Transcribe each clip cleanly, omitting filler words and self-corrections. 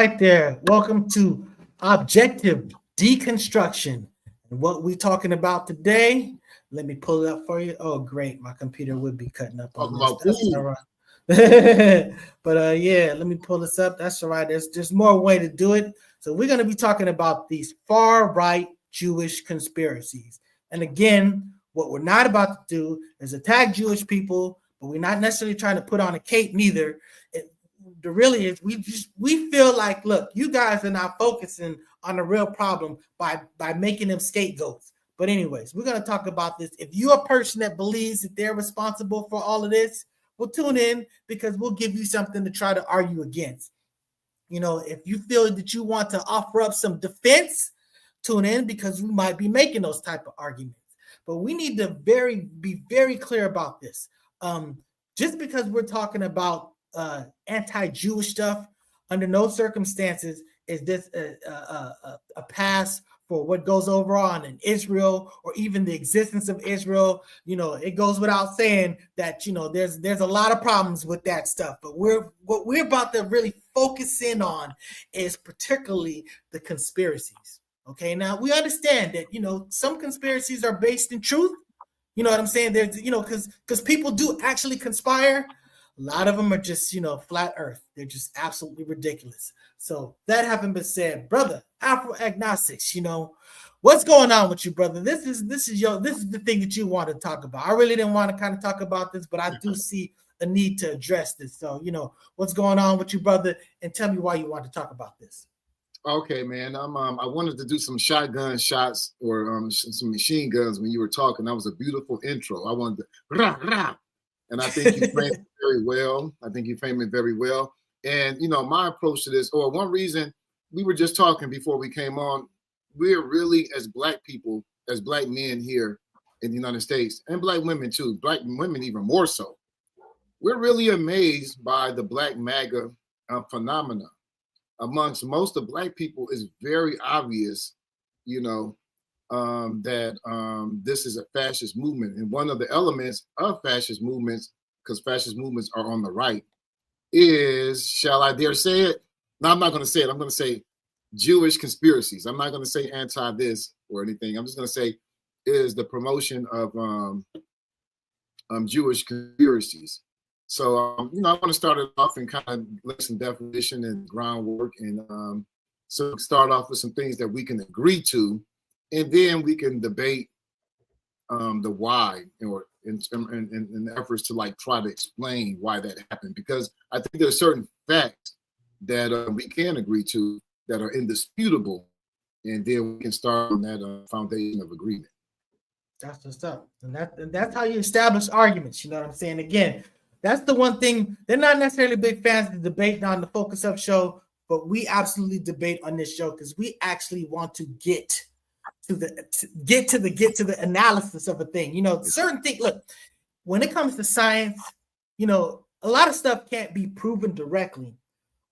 right there. Welcome to Objective Deconstruction. And what we're talking about today, let me pull it up for you. Oh, great. My computer would be cutting up on this. That's all right. But yeah, let me pull this up. That's all right. There's more way to do it. So we're going to be talking about these far right Jewish conspiracies. And again, what we're not about to do is attack Jewish people, but we're not necessarily trying to put on a cape neither. The really is we feel like, look, you guys are not focusing on the real problem by making them scapegoats. But anyways, we're going to talk about this. If you're a person that believes that they're responsible for all of this, well, tune in because we'll give you something to try to argue against. You know, if you feel that you want to offer up some defense, tune in because we might be making those type of arguments. But we need to be very clear about this. Just because we're talking about anti-Jewish stuff, under no circumstances is this a pass for what goes over on in Israel or even the existence of Israel. You know, it goes without saying that, you know, there's a lot of problems with that stuff. But what we're about to really focus in on is particularly the conspiracies. Okay, now we understand that, you know, some conspiracies are based in truth. You know what I'm saying? There's, you know, because people do actually conspire. A lot of them are just, you know, flat earth. They're just absolutely ridiculous. So that having been said, brother, Afro agnostics, you know, what's going on with you, brother? This is the thing that you want to talk about. I really didn't want to kind of talk about this, but I do see a need to address this. So, you know, what's going on with you, brother? And tell me why you want to talk about this. Okay, man. I wanted to do some shotgun shots or some machine guns when you were talking. That was a beautiful intro. I wanted to rah, rah. And I think you framed it very well. And, you know, my approach to this, or one reason we were just talking before we came on, we're really, as Black people, as Black men here in the United States, and Black women too, Black women even more so, we're really amazed by the Black MAGA phenomena. Amongst most of Black people, is very obvious, you know, that this is a fascist movement. And one of the elements of fascist movements, because fascist movements are on the right, is, shall I dare say it? No, I'm not going to say it. I'm going to say Jewish conspiracies. I'm not going to say anti this or anything. I'm just going to say is the promotion of Jewish conspiracies. So, you know, I want to start it off and kind of lay some definition and groundwork, and so start off with some things that we can agree to, and then we can debate the why, or in efforts to like try to explain why that happened, because I think there are certain facts that we can agree to that are indisputable, and then we can start on that foundation of agreement. That's what's up, and that's how you establish arguments. You know what I'm saying? Again, that's the one thing. They're not necessarily big fans of the debate on the Focus Up show, but we absolutely debate on this show because we actually want to get to the analysis of a thing. You know, certain things. Look, when it comes to science, you know, a lot of stuff can't be proven directly.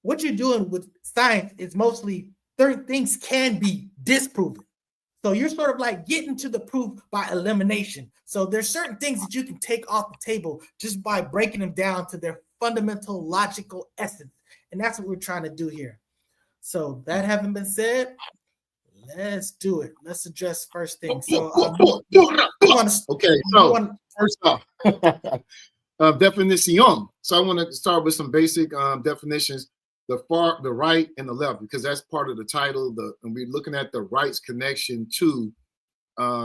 What you're doing with science is mostly certain things can be disproven. So you're sort of like getting to the proof by elimination. So there's certain things that you can take off the table just by breaking them down to their fundamental logical essence. And that's what we're trying to do here. So that having been said, let's do it. Let's address first thing. So first off, definition. So I want to start with some basic definitions. The right, and the left, because that's part of the title. And we're looking at the right's connection to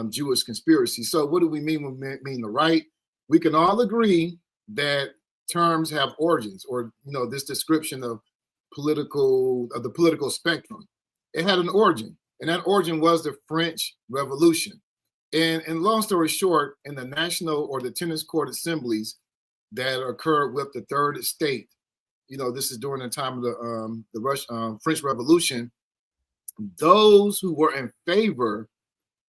Jewish conspiracy. So what do we mean when we mean the right? We can all agree that terms have origins, or, you know, this description of the political spectrum. It had an origin, and that origin was the French Revolution. And long story short, in the national or the tennis court assemblies that occurred with the Third Estate, you know, this is during the time of the French Revolution. Those who were in favor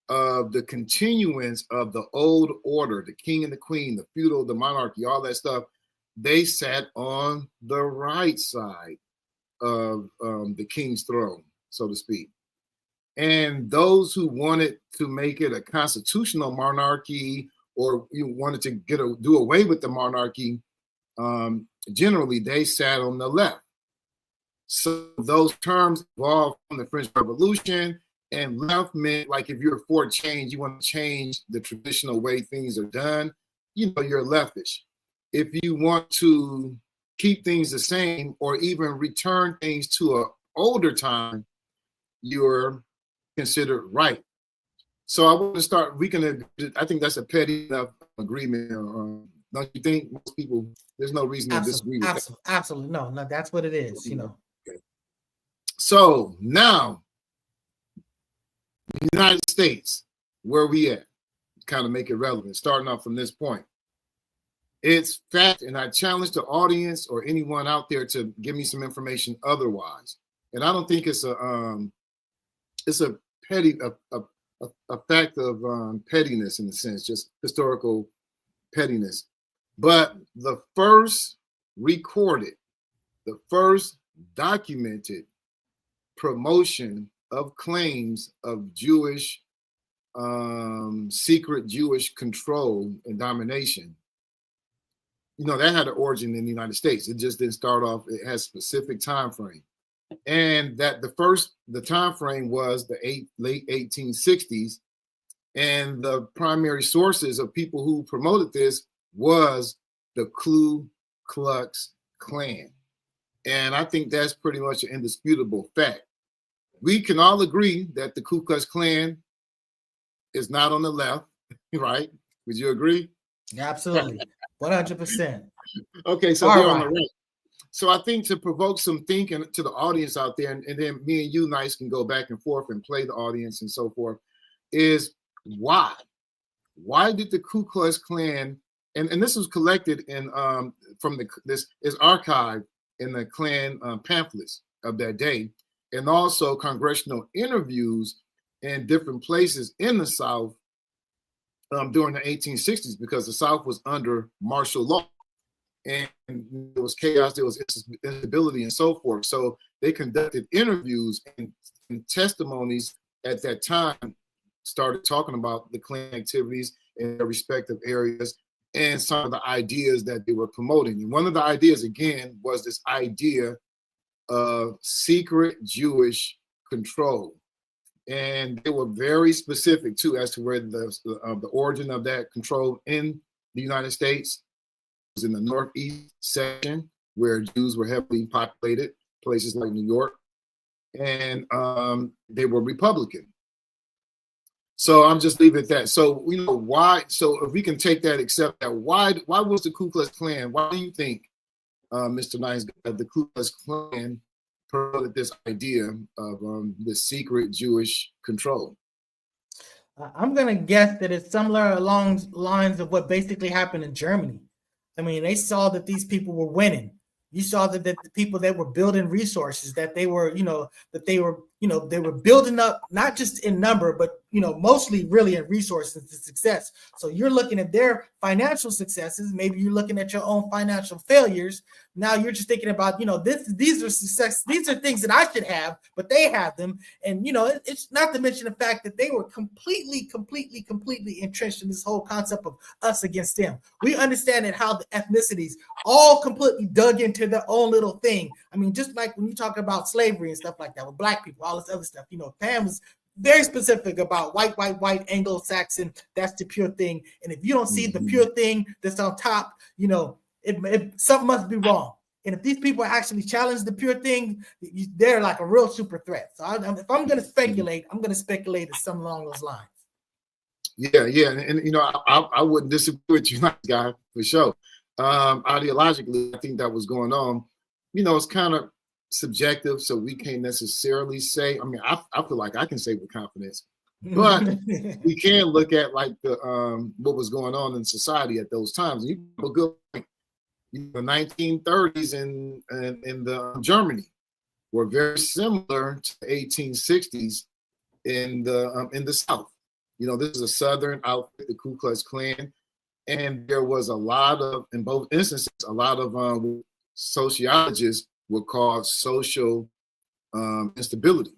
of the continuance of the old order, the king and the queen, the feudal, the monarchy, all that stuff, they sat on the right side of the king's throne, so to speak. And those who wanted to make it a constitutional monarchy, or you wanted to do away with the monarchy, generally they sat on the left. So those terms evolved from the French Revolution, and left meant like if you're for change, you want to change the traditional way things are done, you're leftish. If you want to keep things the same or even return things to an older time, you're considered right. So I want to start. I think that's a petty enough agreement. Don't you think? Most people, there's no reason to disagree with that. Absolutely. No, that's what it is, Okay. So now, United States, where we at? Kind of make it relevant, starting off from this point. It's fact, and I challenge the audience or anyone out there to give me some information otherwise. And I don't think it's a fact of pettiness in a sense, just historical pettiness. But the first documented promotion of claims of Jewish, secret Jewish control and domination, that had an origin in the United States. It just didn't start off. It has a specific time frame. And that the time frame was the late 1860s. And the primary sources of people who promoted this was the Ku Klux Klan. And I think that's pretty much an indisputable fact. We can all agree that the Ku Klux Klan is not on the left, right? Would you agree? Absolutely. 100%. Okay, so they're on the right. So I think to provoke some thinking to the audience out there, and then me and you, Nice, can go back and forth and play the audience and so forth, is why? Why did the Ku Klux Klan, and this was collected in this is archived in the Klan pamphlets of that day, and also congressional interviews in different places in the South during the 1860s, because the South was under martial law. And there was chaos, there was instability and so forth. So they conducted interviews and testimonies at that time, started talking about the Klan activities in their respective areas and some of the ideas that they were promoting. And one of the ideas, again, was this idea of secret Jewish control. And they were very specific, too, as to where the origin of that control in the United States was in the Northeast section, where Jews were heavily populated, places like New York, and they were Republican. So I'm just leaving it at that. So why? So if we can take that, accept that, why was the Ku Klux Klan? Why do you think, Mr. Nice, the Ku Klux Klan promoted this idea of the secret Jewish control? I'm gonna guess that it's similar along lines of what basically happened in Germany. I mean, they saw that these people were winning. You saw that the people that were building resources, that they were, they were building up, not just in number, but, mostly really in resources and success. So you're looking at their financial successes. Maybe you're looking at your own financial failures. Now you're just thinking about, these are success. These are things that I should have, but they have them. And, it's not to mention the fact that they were completely entrenched in this whole concept of us against them. We understand that how the ethnicities all completely dug into their own little thing. I mean, just like when you talk about slavery and stuff like that with Black people, all this other stuff, Pam was very specific about white, Anglo-Saxon. That's the pure thing. And if you don't see the pure thing that's on top, something must be wrong. And if these people actually challenge the pure thing, they're like a real super threat. So if I'm going to speculate, I'm going to speculate at something along those lines. Yeah. And I wouldn't disagree with you, guy, for sure. Ideologically, I think that was going on. It's kind of subjective, so we can't necessarily say. I mean, I feel like I can say with confidence, but we can look at like the what was going on in society at those times. You have a good point. The 1930s in the Germany were very similar to the 1860s in the South. This is a Southern outfit, the Ku Klux Klan, and there was a lot of, in both instances, a lot of sociologists would call social instability.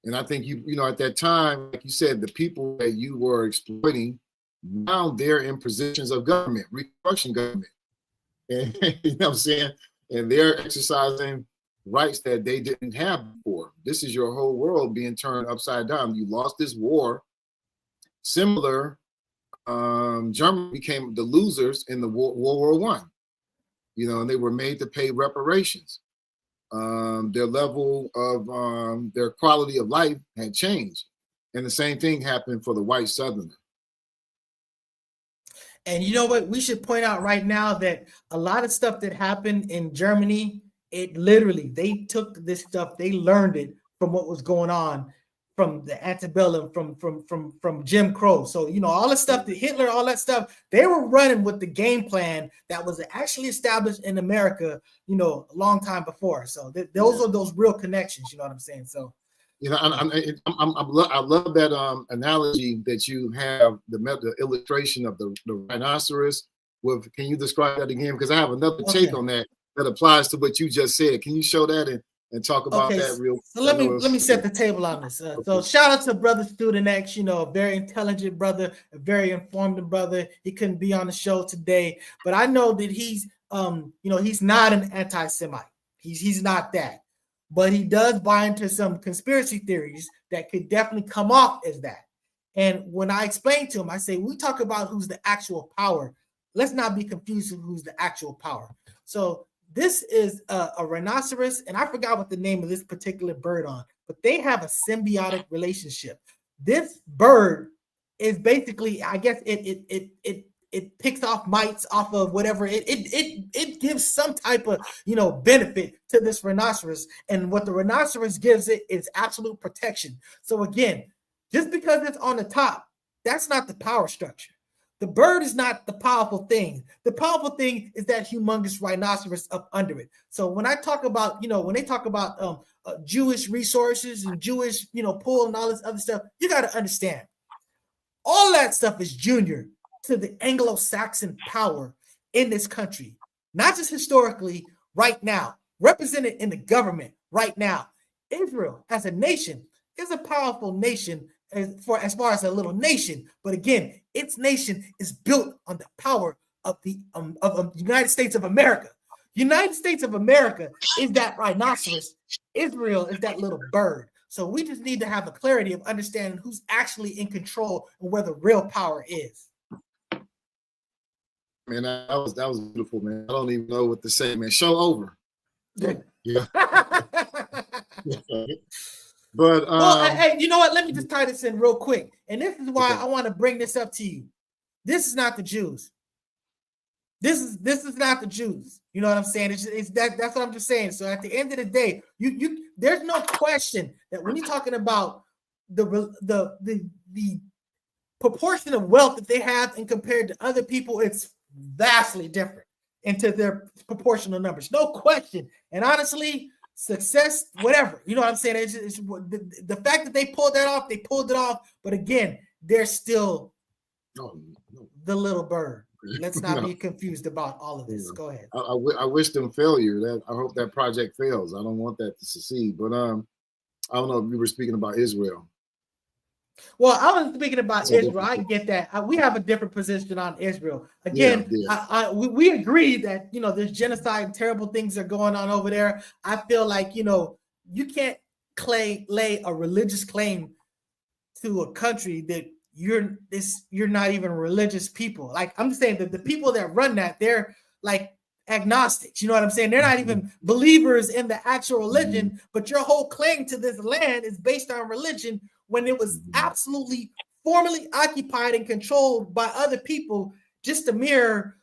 And I think at that time, like you said, the people that you were exploiting, now they're in positions of government, Reconstruction government. And you know what I'm saying? And they're exercising rights that they didn't have before. This is your whole world being turned upside down. You lost this war. Similar, Germany became the losers in the World War I. You know, and they were made to pay reparations. Their level of their quality of life had changed, and the same thing happened for the white Southerner. And you know what? We should point out right now that a lot of stuff that happened in Germany, it literally, they took this stuff, they learned it from what was going on from the antebellum, from Jim Crow. So, you know, all the stuff that Hitler, all that stuff, they were running with the game plan that was actually established in America, you know, a long time before. So those are those real connections, you know what I'm saying? So, you know, I love that analogy that you have, the illustration of the rhinoceros. With, can you describe that again? Because I have another take on that applies to what you just said. Can you show that and talk about that real quick? So let me set the table on this. So shout out to Brother Student X, you know, a very intelligent brother, a very informed brother. He couldn't be on the show today, but I know that he's you know, he's not an anti-Semite. He's not that. But he does buy into some conspiracy theories that could definitely come off as that. And when I explain to him, I say, we talk about who's the actual power. Let's not be confused with who's the actual power. So this is a rhinoceros, and I forgot what the name of this particular bird on, but they have a symbiotic relationship. This bird is basically, I guess it picks off mites off of whatever. It gives some type of, you know, benefit to this rhinoceros, and what the rhinoceros gives it is absolute protection. So again, just because it's on the top, that's not the power structure. The bird is not the powerful thing. The powerful thing is that humongous rhinoceros up under it. So when I talk about, you know, when they talk about Jewish resources and Jewish, you know, pull and all this other stuff, you got to understand, all that stuff is junior to the Anglo-Saxon power in this country, not just historically, right now, represented in the government right now. Israel as a nation is a powerful nation as far as a little nation, but again, its nation is built on the power of the United States of America. United States of America is that rhinoceros. Israel is that little bird. So we just need to have a clarity of understanding who's actually in control and where the real power is. Man, that was beautiful, man. I don't even know what to say, man. Show over. Yeah. But hey, you know what? Let me just tie this in real quick. And this is why I want to bring this up to you. This is not the Jews. This is not the Jews. You know what I'm saying? That's what I'm just saying. So at the end of the day, you there's no question that when you're talking about the proportion of wealth that they have and compared to other people, it's vastly different into their proportional numbers. No question. And honestly, success, whatever, you know what I'm saying? It's the fact that they pulled that off, they pulled it off. But again, they're still the little bird. Let's not be confused about all of this. Go ahead. I wish them failure. I hope that project fails. I don't want that to succeed. But I don't know if you were speaking about Israel. Well, I was speaking about Israel. I get that. We have a different position on Israel. Again, we agree that, you know, there's genocide and terrible things are going on over there. I feel like, you know, you can't lay a religious claim to a country that you're not even religious people. Like, I'm just saying that the people that run that, they're like agnostics. You know what I'm saying? They're not even believers in the actual religion, but your whole claim to this land is based on religion, when it was absolutely formally occupied and controlled by other people just a mere,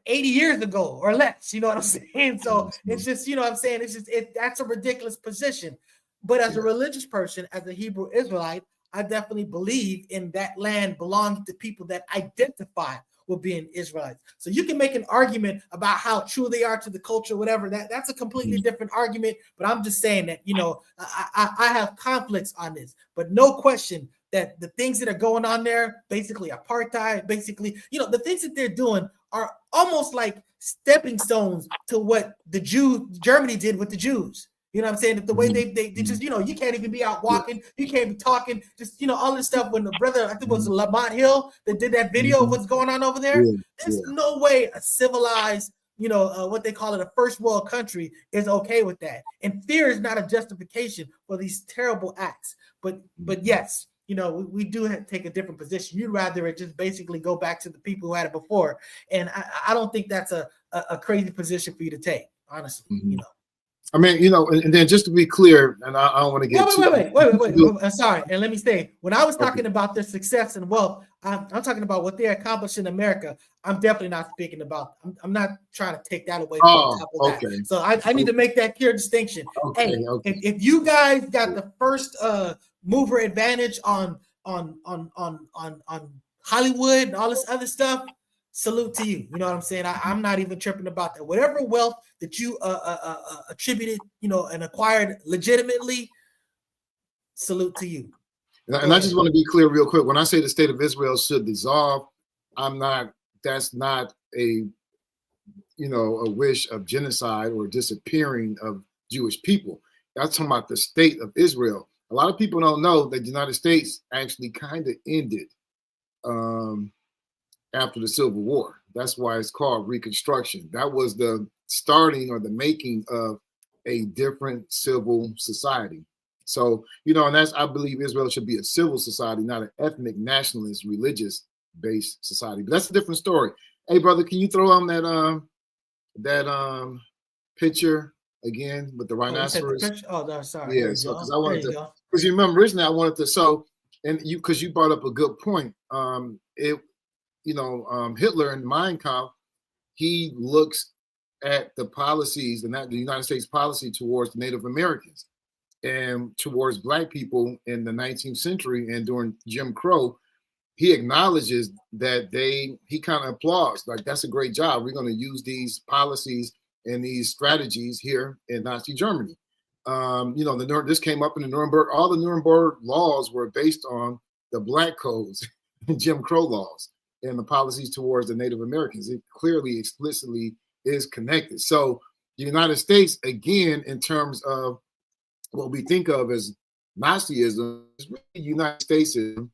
80 years ago or less, you know what I'm saying? So it's just, you know what I'm saying? It's just, that's a ridiculous position. But as a religious person, as a Hebrew Israelite, I definitely believe in that land belongs to people that identify with being Israelites. So you can make an argument about how true they are to the culture, whatever. That's a completely different argument. But I'm just saying that, you know, I have conflicts on this, but no question that the things that are going on there, basically apartheid, basically, you know, the things that they're doing are almost like stepping stones to what Germany did with the Jews. You know what I'm saying? That the way they just, you know, you can't even be out walking, you can't be talking, just, you know, all this stuff. When the brother, I think it was Lamont Hill that did that video of what's going on over there, there's no way a civilized what they call it, a first world country, is okay with that. And fear is not a justification for these terrible acts. But yes, we do have to take a different position. You'd rather it just basically go back to the people who had it before. And I don't think that's a crazy position for you to take, honestly. I mean, and then just to be clear, and I don't want to get wait. I'm sorry. And let me say, when I was talking about their success and wealth, I'm talking about what they accomplished in America. I'm definitely not speaking about. I'm not trying to take that away from top of that. So I need to make that clear distinction. If you guys got the first mover advantage on Hollywood and all this other stuff, salute to you. You know what I'm saying? I'm not even tripping about that. Whatever wealth that you attributed, and acquired legitimately, salute to you. And I just want to be clear real quick. When I say the state of Israel should dissolve, that's not a wish of genocide or disappearing of Jewish people. That's talking about the state of Israel. A lot of people don't know that the United States actually kind of ended after the Civil War. That's why it's called Reconstruction. That was the starting or the making of a different civil society. So, and I believe Israel should be a civil society, not an ethnic, nationalist, religious-based society. But that's a different story. Hey, brother, can you throw on that picture again with the rhinoceros? No, sorry. Yeah, because I wanted to, because you remember originally I wanted to, because you brought up a good point. Hitler in Mein Kampf, he looks at the policies and the United States policy towards Native Americans and towards Black people in the 19th century and during Jim Crow. He acknowledges that he kind of applauds, like, that's a great job. We're going to use these policies and these strategies here in Nazi Germany. This came up in the Nuremberg. All the Nuremberg laws were based on the Black codes and Jim Crow laws and the policies towards the Native Americans. It clearly, explicitly is connected. So the United States, again, in terms of what we think of as Nazism, is really United Statesism.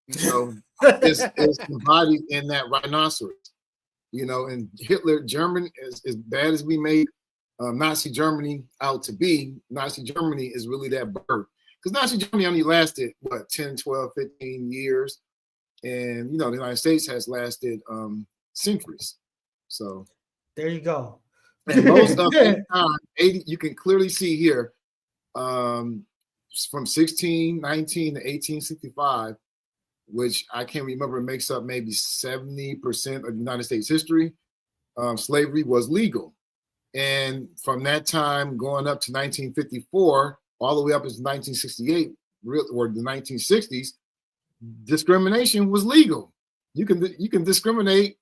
Is embodied in that rhinoceros. And Hitler, German, as bad as we made Nazi Germany out to be, Nazi Germany is really that bird. Because Nazi Germany only lasted, 10, 12, 15 years. And, the United States has lasted centuries. So there you go. And most of the time, 80, you can clearly see here, from 1619 to 1865, which I can't remember, makes up maybe 70% of United States history, slavery was legal. And from that time going up to 1954, all the way up to 1968, or the 1960s, discrimination was legal. You can discriminate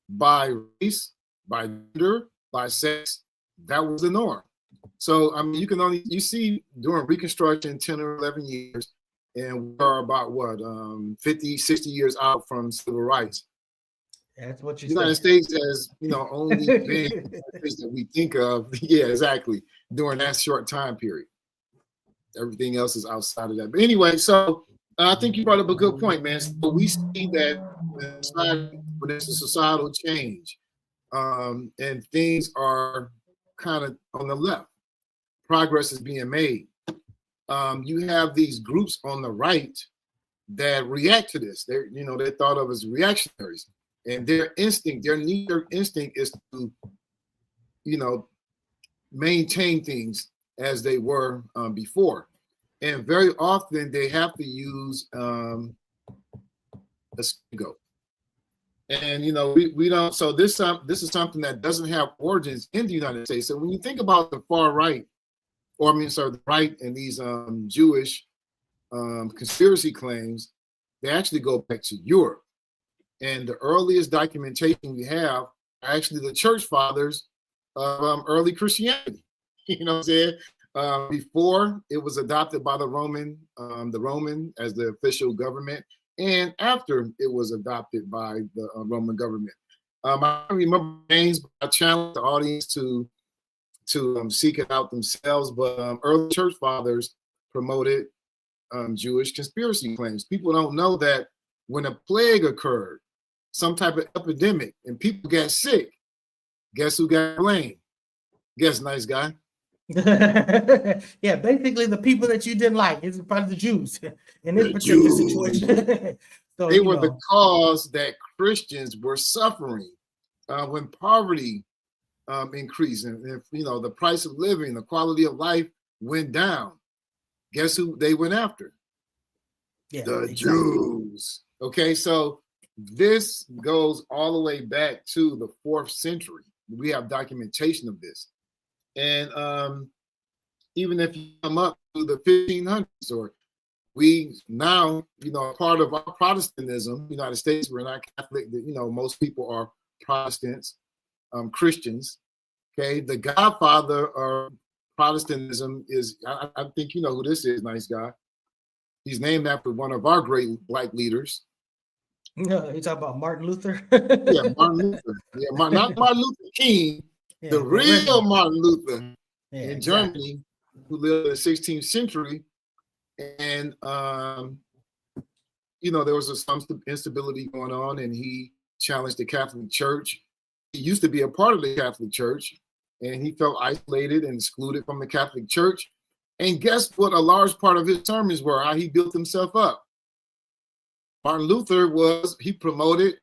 by race, by gender, by sex. That was the norm. So, I mean, you see during Reconstruction, 10 or 11 years, and we are about 50, 60 years out from civil rights. That's what you The United States has, only been that we think of. Yeah, exactly. During that short time period. Everything else is outside of that. But anyway, so I think you brought up a good point, man. So we see that when there's a societal change, and things are kind of on the left. Progress is being made. You have these groups on the right that react to this. They're thought of as reactionaries, and their knee-jerk instinct is to, maintain things as they were before. And very often they have to use a scapegoat. And we don't. So this is something that doesn't have origins in the United States. So when you think about the far right, the right and these Jewish conspiracy claims, they actually go back to Europe. And the earliest documentation we have are actually the church fathers of early Christianity. You know what I'm saying? Before it was adopted by the Roman as the official government, and after it was adopted by the Roman government. I don't remember names, but I challenge the audience to seek it out themselves. But early church fathers promoted Jewish conspiracy claims. People don't know that when a plague occurred, some type of epidemic, and people got sick, Guess who got blamed? Guess, nice guy. Yeah, basically the people that you didn't like is probably the Jews in this particular situation. So they were the cause that Christians were suffering when poverty increased, and if the price of living, the quality of life went down. Guess who they went after? Yeah, the Jews. Okay, so this goes all the way back to the 4th century. We have documentation of this, and even if you come up to the 1500s, or we now, part of our Protestantism, United States, we're not Catholic. Most people are Protestants, Christians. Okay, the godfather of Protestantism is, I think you know who this is, nice guy. He's named after one of our great black leaders. No, you talking about Martin Luther? Yeah, Martin Luther. Yeah, not Martin Luther King, the real Martin Luther in Germany, who lived in the 16th century. And, there was some instability going on, and he challenged the Catholic Church. He used to be a part of the Catholic Church, and he felt isolated and excluded from the Catholic Church. And guess what a large part of his sermons were, how he built himself up. Martin Luther he promoted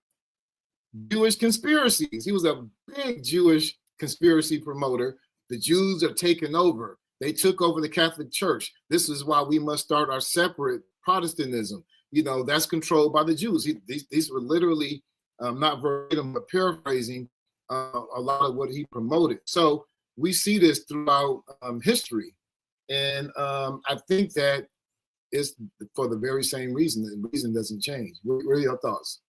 Jewish conspiracies. He was a big Jewish conspiracy promoter. The Jews are taking over. They took over the Catholic Church. This is why we must start our separate Protestantism. That's controlled by the Jews. These were literally, not verbatim, but paraphrasing a lot of what he promoted. So we see this throughout history. And I think that it's for the very same reason. The reason doesn't change. What are your thoughts?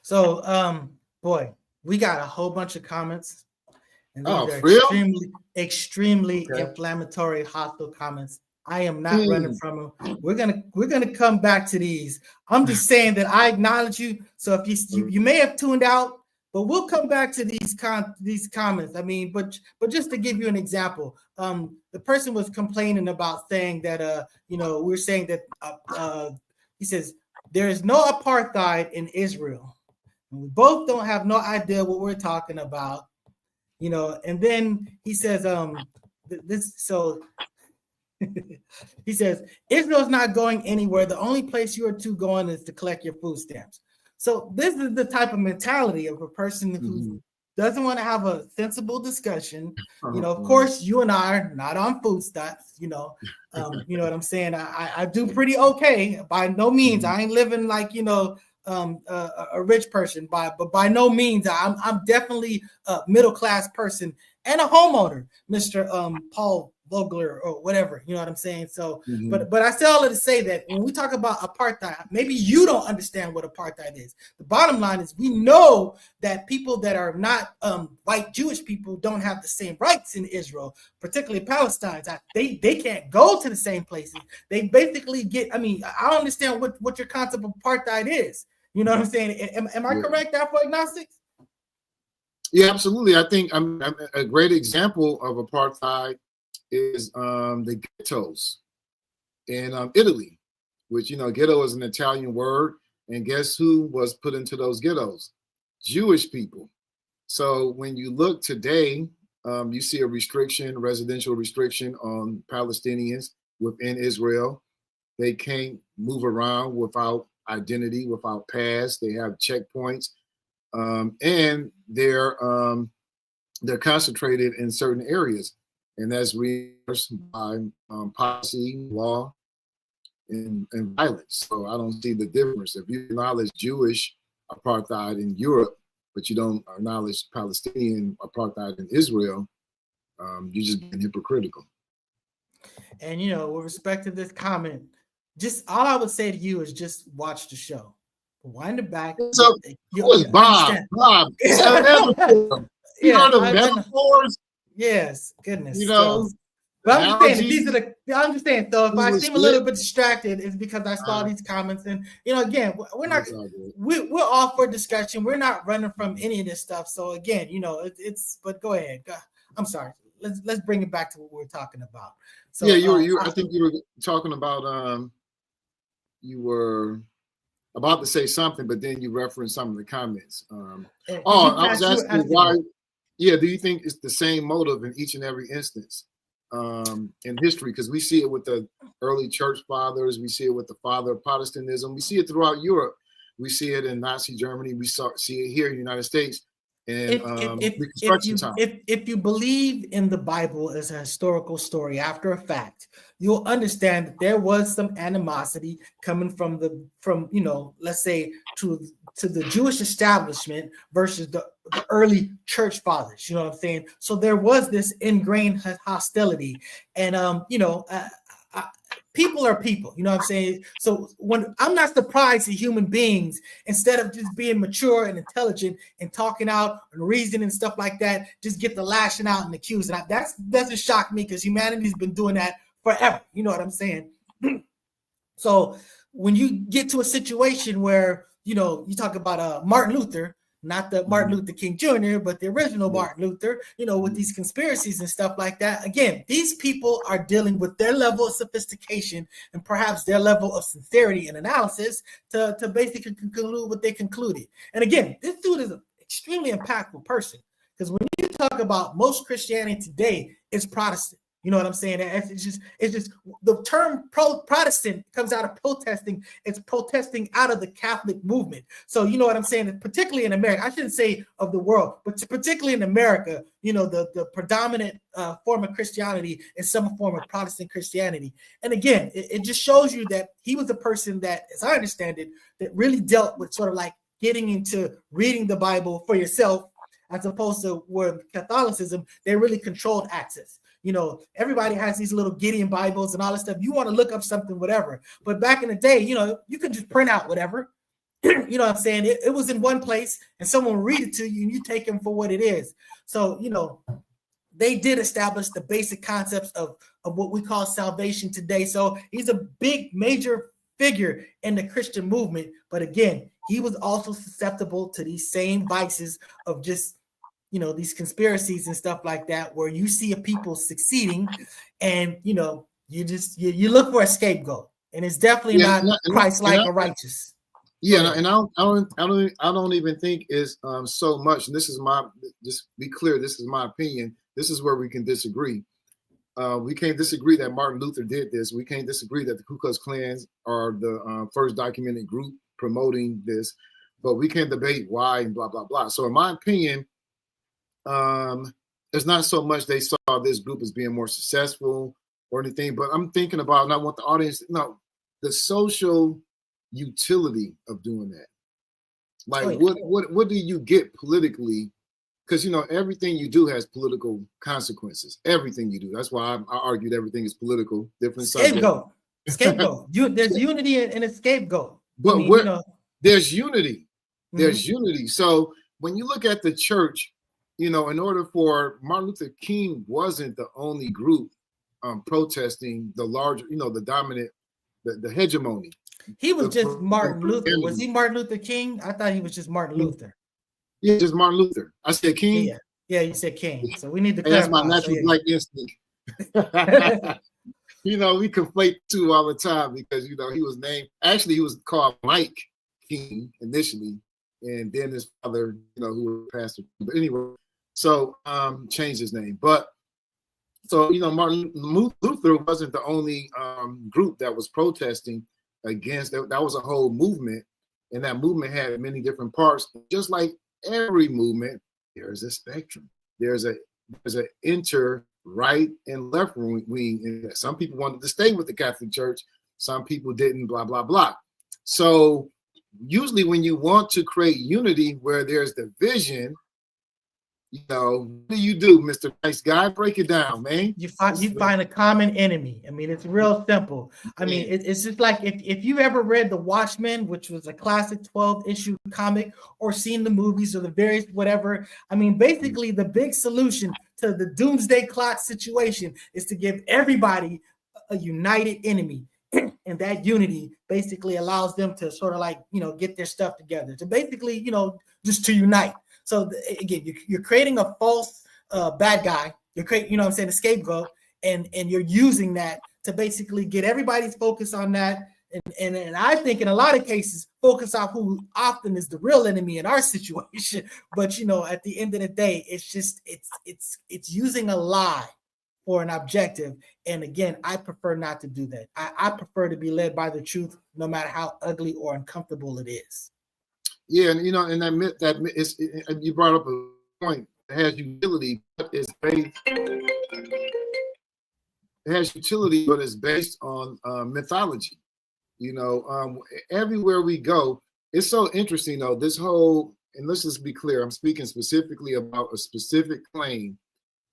So, boy, we got a whole bunch of comments. And these are extremely inflammatory, hostile comments. I am not running from them. We're gonna come back to these. I'm just saying that I acknowledge you. So if you may have tuned out, but we'll come back to these comments. I mean, but just to give you an example, the person was complaining about saying that we're saying that he says there is no apartheid in Israel. And we both don't have no idea what we're talking about. And then he says, he says, Israel's not going anywhere. The only place you are two going is to collect your food stamps. So this is the type of mentality of a person who doesn't want to have a sensible discussion. Of course, you and I are not on food stamps. You know what I'm saying? I do pretty okay. By no means, I ain't living like, a rich person, but by no means, I'm definitely a middle class person and a homeowner, Mr. Paul Vogler or whatever, you know what I'm saying? So, but I say all of to say that when we talk about apartheid, maybe you don't understand what apartheid is. The bottom line is we know that people that are not white Jewish people don't have the same rights in Israel, particularly Palestine. They can't go to the same places. They basically get. I mean, I don't understand what your concept of apartheid is. You know what I'm saying? Am I correct, Afro agnostics? Yeah, absolutely. I think a great example of apartheid is the ghettos in Italy, which, ghetto is an Italian word. And guess who was put into those ghettos? Jewish people. So when you look today, you see a residential restriction on Palestinians within Israel. They can't move around without identity, without pass. They have checkpoints, and they're concentrated in certain areas. And that's reinforced by policy, law, and violence. So I don't see the difference. If you acknowledge Jewish apartheid in Europe, but you don't acknowledge Palestinian apartheid in Israel, you're just being hypocritical. And, with respect to this comment, just all I would say to you is just watch the show. Wind it back. So, Bob. You heard of metaphors? Yes, goodness. But I'm just saying, these are I understand. So if I seem a little bit distracted, it's because I saw these comments, and again, we're not we're all for discussion. We're not running from any of this stuff. So again, it's. But go ahead. I'm sorry. Let's bring it back to what we're talking about. So yeah, I think you were talking about you were about to say something, but then you referenced some of the comments. I was asking why. Yeah, do you think it's the same motive in each and every instance in history? Because we see it with the early church fathers, we see it with the father of Protestantism, we see it throughout Europe, we see it in Nazi Germany, see it here in the United States in Reconstruction time. If you believe in the Bible as a historical story after a fact, you'll understand that there was some animosity coming from let's say to the Jewish establishment versus the early church fathers. You know what I'm saying? So there was this ingrained hostility, and people are people, you know what I'm saying? So when I'm not surprised that human beings, instead of just being mature and intelligent and talking out and reasoning and stuff like that, just get the lashing out and accusing. That doesn't shock me because humanity's been doing that forever. You know what I'm saying? So when you get to a situation where, you talk about Martin Luther, not the Martin Luther King Jr., but the original Martin Luther, with these conspiracies and stuff like that. Again, these people are dealing with their level of sophistication and perhaps their level of sincerity and analysis to basically conclude what they concluded. And again, this dude is an extremely impactful person, because when you talk about most Christianity today, it's Protestant. You know what I'm saying? It's just the term Protestant comes out of protesting. It's protesting out of the Catholic movement. So you know what I'm saying? Particularly in America, I shouldn't say of the world, but particularly in America, the predominant form of Christianity is some form of Protestant Christianity. And again, it just shows you that he was a person that, as I understand it, that really dealt with sort of like getting into reading the Bible for yourself, as opposed to where Catholicism, they really controlled access. Everybody has these little Gideon Bibles and all this stuff. You want to look up something, whatever. But back in the day, you could just print out whatever. You know what I'm saying? It was in one place and someone will read it to you and you take them for what it is. So, they did establish the basic concepts of what we call salvation today. So he's a big, major figure in the Christian movement. But again, he was also susceptible to these same vices of just these conspiracies and stuff like that, where you see a people succeeding and, you look for a scapegoat, and it's definitely not Christ-like or righteous. Yeah. And I don't even think it's so much. And just be clear, this is my opinion. This is where we can disagree. We can't disagree that Martin Luther did this. We can't disagree that the Ku Klux Klan are the first documented group promoting this, but we can't debate why and blah, blah, blah. So in my opinion, it's not so much they saw this group as being more successful or anything, but I'm thinking about, and I want the audience to know the social utility of doing that. Like, what do you get politically? Because everything you do has political consequences. Everything you do. That's why I argued everything is political. Different scapegoat. There's unity in a scapegoat. But there's unity. There's unity. So when you look at the church, in order for Martin Luther King wasn't the only group protesting the larger, the dominant, the hegemony. He was just Martin Luther. Was he Martin Luther King? I thought he was just Martin Luther. Yeah, just Martin Luther. I said King. Yeah, you said King. So we need to clarify. That's my natural black instinct. We conflate two all the time because he was named. Actually, he was called Mike King initially, and then his father, who was a pastor. But anyway. So changed his name. But so Martin Luther wasn't the only group that was protesting against that. That was a whole movement, and that movement had many different parts. Just like every movement, there's a spectrum. There's an inter right and left wing. And some people wanted to stay with the Catholic Church, some people didn't. Blah blah blah. So usually, when you want to create unity where there's division, what do you do, Mr. Nice Guy? Break it down, man. You find a common enemy. I mean, it's real simple. I mean, it's just like if you've ever read The Watchmen, which was a classic 12-issue comic, or seen the movies or the various whatever. I mean, basically, the big solution to the doomsday clock situation is to give everybody a united enemy. And that unity basically allows them to sort of like, get their stuff together. To basically, just to unite. So again, you're creating a false bad guy. You're creating, a scapegoat, and you're using that to basically get everybody's focus on that. And I think in a lot of cases focus on who often is the real enemy in our situation. But at the end of the day, it's using a lie for an objective. And again, I prefer not to do that. I prefer to be led by the truth, no matter how ugly or uncomfortable it is. Yeah, and and that is, you brought up a point that has utility, but it's based. It has utility, but it's based on mythology. Everywhere we go, it's so interesting though. This whole, and let's just be clear, I'm speaking specifically about a specific claim,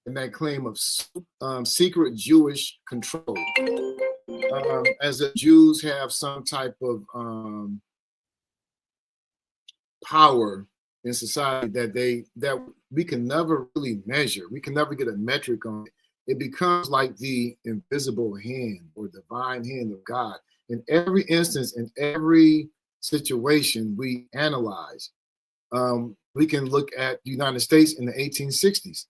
and that claim of secret Jewish control. As the Jews have some type of power in society that we can never really measure. We can never get a metric on it. It becomes like the invisible hand or divine hand of God. In every instance, in every situation we analyze, we can look at the United States in the 1860s.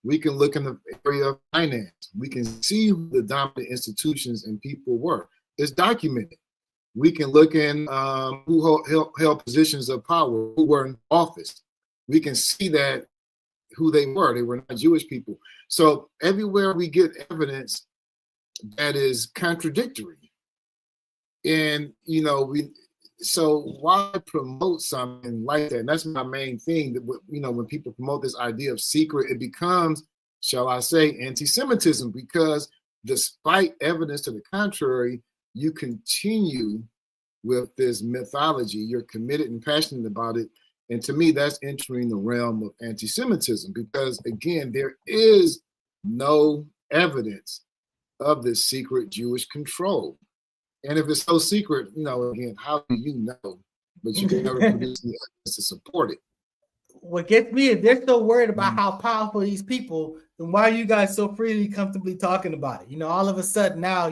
We can look in the area of finance. We can see who the dominant institutions and people were. It's documented. We can look in who held positions of power, who were in office. We can see that who they were. They were not Jewish people. So everywhere we get evidence that is contradictory, and so why promote something like that? And that's my main thing. That when people promote this idea of secret, it becomes, shall I say, anti-Semitism, because despite evidence to the contrary, you continue with this mythology. You're committed and passionate about it. And to me, that's entering the realm of anti-Semitism, because again, there is no evidence of this secret Jewish control. And if it's so secret, again, how do you know? But you can never produce the evidence to support it. What gets me is they're so worried about how powerful these people, then why are you guys so freely, comfortably talking about it? All of a sudden now,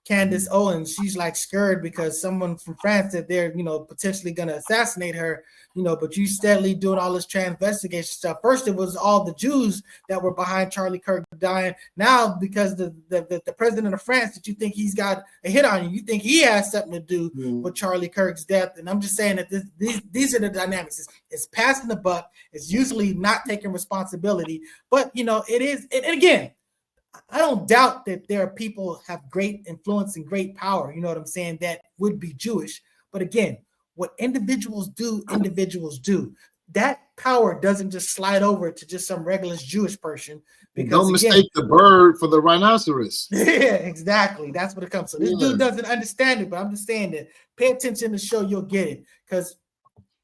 Candace Owens, she's like scared because someone from France said they're, potentially going to assassinate her, but you steadily doing all this investigation stuff. First, it was all the Jews that were behind Charlie Kirk dying. Now, because the president of France, that you think he's got a hit on you, you think he has something to do with Charlie Kirk's death. And I'm just saying that these are the dynamics. It's passing the buck. It's usually not taking responsibility, but it is. And again, I don't doubt that there are people have great influence and great power, what I'm saying, that would be Jewish. But again, what individuals do. That power doesn't just slide over to just some regular Jewish person. Because don't mistake the bird for the rhinoceros. Yeah, exactly. That's what it comes to. This dude doesn't understand it, but I'm just saying that pay attention to the show, you'll get it. Because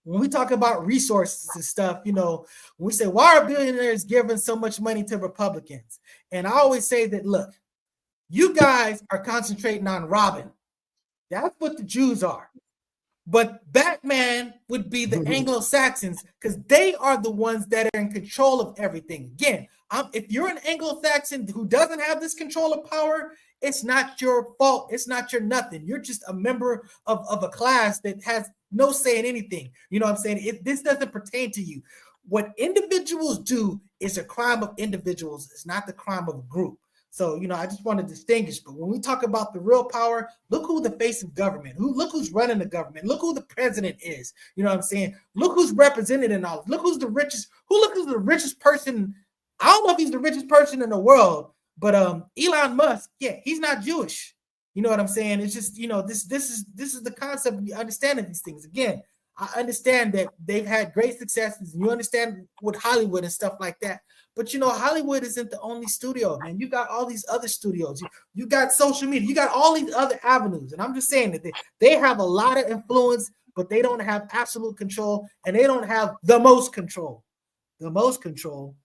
when we talk about resources and stuff, when we say, why are billionaires giving so much money to Republicans? And I always say that, look, you guys are concentrating on Robin. That's what the Jews are. But Batman would be the Anglo-Saxons, because they are the ones that are in control of everything. Again, if you're an Anglo-Saxon who doesn't have this control of power, it's not your fault. It's not your nothing. You're just a member of a class that has no say in anything. You know what I'm saying? This doesn't pertain to you. What individuals do is a crime of individuals. It's not the crime of a group. So, I just want to distinguish. But when we talk about the real power, look who the face of government. Look who's running the government. Look who the president is. You know what I'm saying? Look who's represented in all. Look who's the richest. Look who's the richest person. I don't know if he's the richest person in the world, but Elon Musk, yeah, he's not Jewish. You know what I'm saying? It's just, this is the concept of understanding these things. Again, I understand that they've had great successes, and you understand with Hollywood and stuff like that. But Hollywood isn't the only studio, man. You got all these other studios. You got social media. You got all these other avenues. And I'm just saying that they have a lot of influence, but they don't have absolute control, and they don't have the most control. The most control,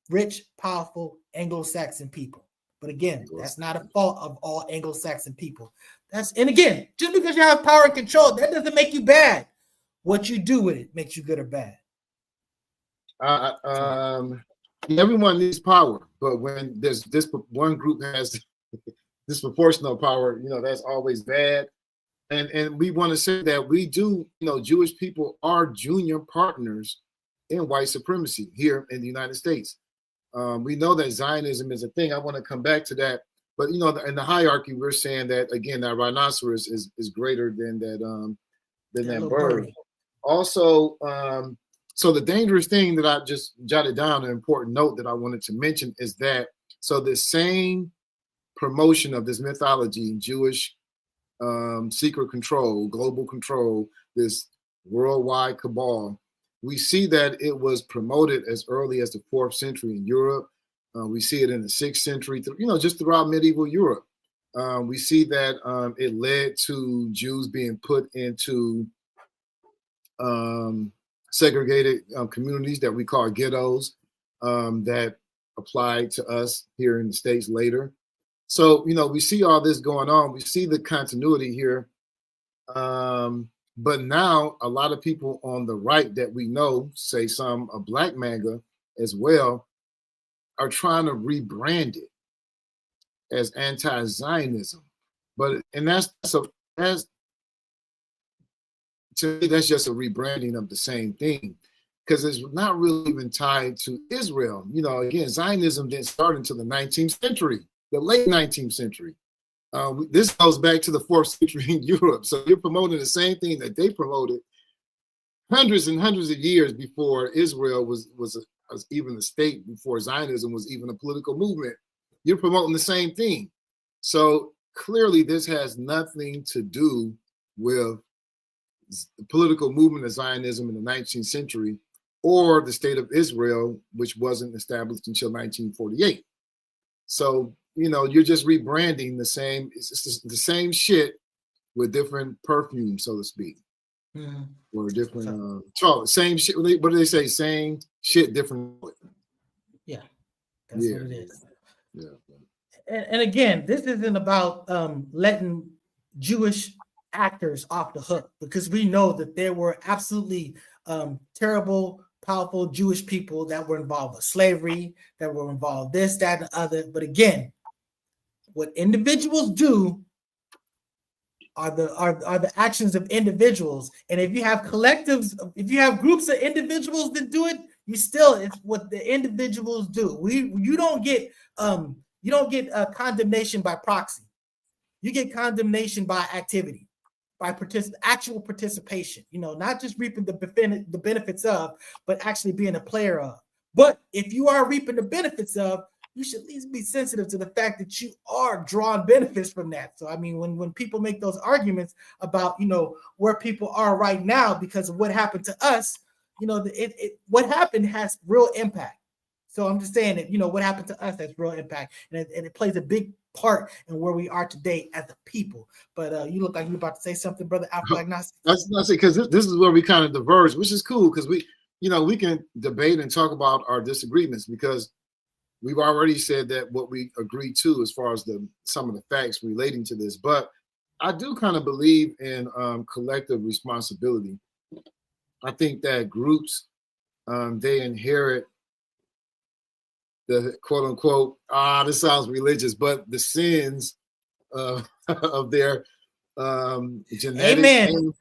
rich, powerful Anglo-Saxon people. But again, that's not a fault of all Anglo-Saxon people. And again, just because you have power and control, that doesn't make you bad. What you do with it makes you good or bad. Everyone needs power, but when there's this one group has disproportional power, that's always bad. And we want to say that we do, Jewish people are junior partners in white supremacy here in the United States. We know that Zionism is a thing. I want to come back to that. But in the hierarchy, we're saying that again, that rhinoceros is greater than that bird. Birdie. Also, so the dangerous thing that I just jotted down, an important note that I wanted to mention is that the same promotion of this mythology in Jewish secret control, global control, this worldwide cabal, we see that it was promoted as early as the 4th century in Europe. We see it in the 6th century, just throughout medieval Europe. We see that it led to Jews being put into segregated communities that we call ghettos that applied to us here in the States later. So, we see all this going on. We see the continuity here. But now a lot of people on the right that we know, say some of Black MAGA as well, are trying to rebrand it as anti-Zionism. That's to me, that's just a rebranding of the same thing, because it's not really even tied to Israel. Again, Zionism didn't start until the 19th century, the late 19th century. This goes back to the 4th century in Europe. So you're promoting the same thing that they promoted hundreds and hundreds of years before Israel was even a state, before Zionism was even a political movement. You're promoting the same thing. So clearly this has nothing to do with the political movement of Zionism in the 19th century or the state of Israel, which wasn't established until 1948. So, you're just rebranding the same shit with different perfume, so to speak. Mm-hmm. Or different same shit. What do they say? Same shit, different. Yeah, that's what it is. Yeah. And again, this isn't about letting Jewish actors off the hook, because we know that there were absolutely terrible, powerful Jewish people that were involved with slavery, that were involved this, that, and the other. But again, what individuals do are the actions of individuals. And if you have collectives, if you have groups of individuals that do it, it's what the individuals do. You don't get condemnation by proxy. You get condemnation by activity, by actual participation. Not just reaping the benefits of, but actually being a player of. But if you are reaping the benefits of, you should at least be sensitive to the fact that you are drawing benefits from that. So, I mean, when people make those arguments about, where people are right now because of what happened to us, what happened has real impact. So I'm just saying that, what happened to us has real impact, and it plays a big part in where we are today as a people. But you look like you're about to say something, brother. Agnostic. That's because this is where we kind of diverge, which is cool, because we can debate and talk about our disagreements, because we've already said that what we agree to as far as some of the facts relating to this. But I do kind of believe in collective responsibility. I think that groups, they inherit the quote unquote, this sounds religious, but the sins of their genetic Amen.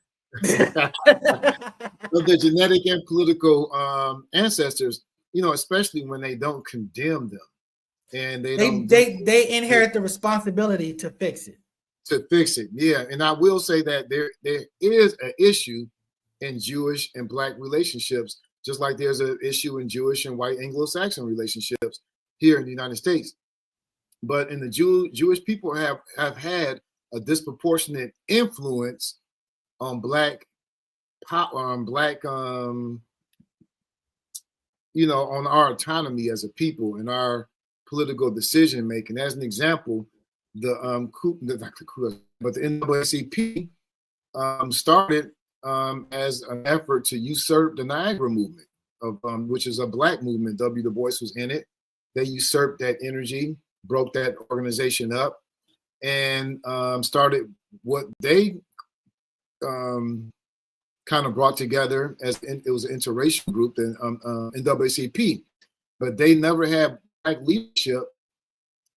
of their genetic and political ancestors, especially when they don't condemn them, and they inherit the responsibility to fix it. Yeah. And I will say that there is an issue in Jewish and Black relationships, just like there's an issue in Jewish and white Anglo-Saxon relationships here in the United States. But in the Jewish people have had a disproportionate influence on Black on our autonomy as a people and our political decision making. As an example, the NAACP started as an effort to usurp the Niagara movement, which is a Black movement. W. Du Bois was in it. They usurped that energy, broke that organization up, and started what they kind of brought together it was an interracial group, the NAACP, but they never had Black leadership.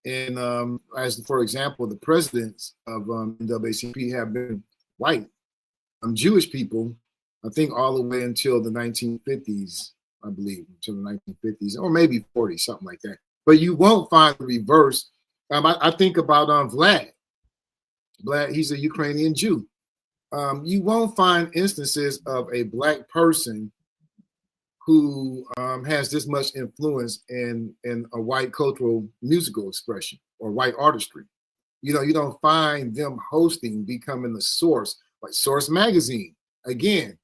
And as for example, the presidents of NAACP have been white, Jewish people, I think all the way until the 1950s, I believe, until the 1950s, or maybe 40, something like that. But you won't find the reverse I think about Vlad. Vlad, he's a Ukrainian Jew. You won't find instances of a black person who has this much influence in a white cultural musical expression or white artistry. You know, you don't find them hosting, becoming the source, like Source Magazine. Again,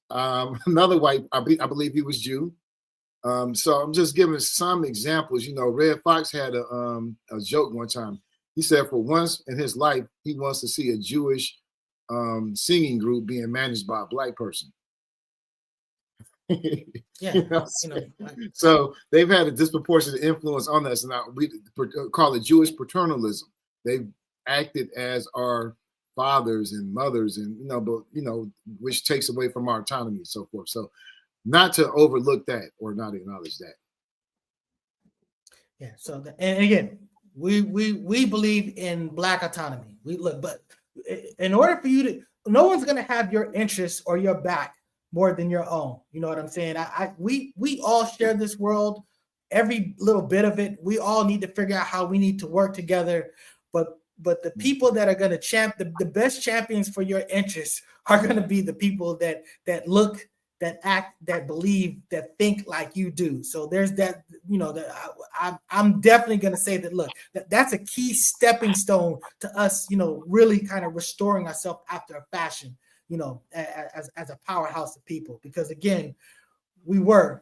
another white, I believe he was Jew. So I'm just giving some examples. You know, Red Fox had a joke one time. He said for once in his life, he wants to see a Jewish singing group being managed by a black person. Yeah, so they've had a disproportionate influence on us, and we call it Jewish paternalism. They've acted as our fathers and mothers, and which takes away from our autonomy and so forth. So, not to overlook that or not acknowledge that. Yeah. So, and again, we believe in black autonomy. But in order for you to, no one's going to have your interests or your back more than your own. You know what I'm saying? We all share this world, every little bit of it. We all need to figure out how we need to work together. But the people that are going to the best champions for your interests are going to be the people that look, that act, that believe, that think like you do. So there's that, I'm definitely going to say that, look, that's a key stepping stone to us, really kind of restoring ourselves after a fashion, as a powerhouse of people. Because again, we were,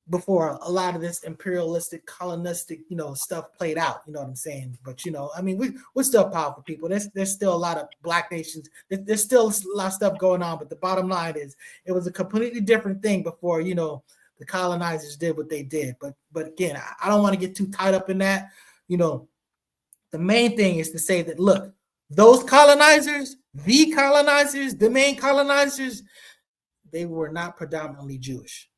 before a lot of this imperialistic, colonistic, stuff played out, you know what I'm saying? But, we're still powerful people. There's still a lot of black nations. There's still a lot of stuff going on. But the bottom line is, it was a completely different thing before, the colonizers did what they did. But again, I don't want to get too tied up in that. The main thing is to say that, look, those colonizers, the main colonizers, they were not predominantly Jewish.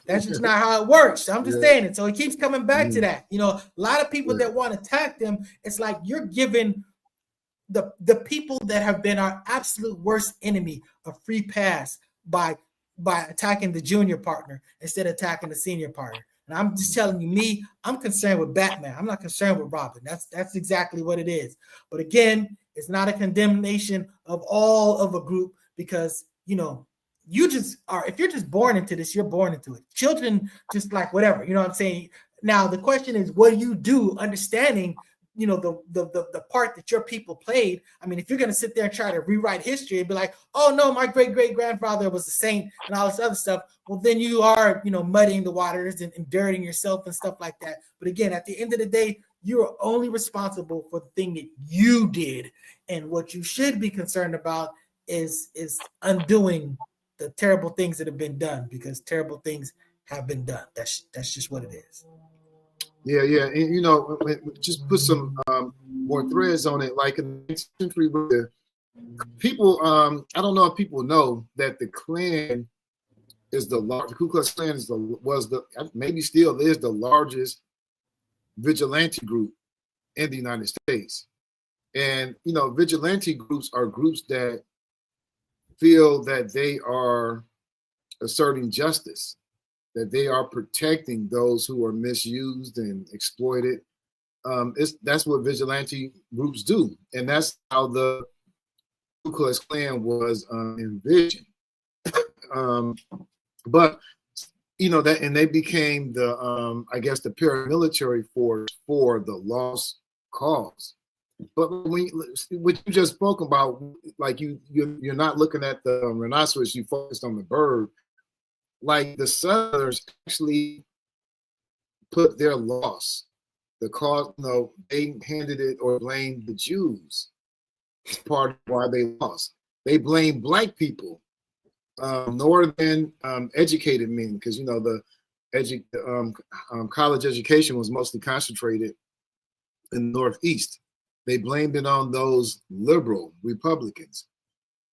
That's just not how it works. I'm just saying it. So it keeps coming back to that. A lot of people that want to attack them, it's like you're giving the people that have been our absolute worst enemy a free pass by attacking the junior partner instead of attacking the senior partner. And I'm just telling you, I'm concerned with Batman. I'm not concerned with Robin. That's exactly what it is. But again, it's not a condemnation of all of a group, because you just are, if you're just born into this, you're born into it. Children just like whatever, you know what I'm saying? Now, the question is, what do you do understanding, the part that your people played? I mean, if you're going to sit there and try to rewrite history and be like, oh no, my great-great-grandfather was a saint and all this other stuff, well, then you are, muddying the waters and dirtying yourself and stuff like that. But again, at the end of the day, you are only responsible for the thing that you did. And what you should be concerned about is undoing the terrible things that have been done, because terrible things have been done. That's just what it is. Yeah. And, just put some more threads on it. Like in the 19th century, people, I don't know if people know that the Klan is the Ku Klux Klan maybe still is the largest vigilante group in the United States. And, vigilante groups are groups that feel that they are asserting justice, that they are protecting those who are misused and exploited. That's what vigilante groups do, and that's how the Ku Klux Klan was envisioned. But that, and they became the I guess the paramilitary force for the lost cause. But what you just spoke about, like you're not looking at the rhinoceros, you focused on the bird. Like the Southerners actually put their loss, the cause, they handed it or blamed the Jews as part of why they lost. They blamed black people, northern educated men, because the college education was mostly concentrated in the Northeast. They blamed it on those liberal Republicans.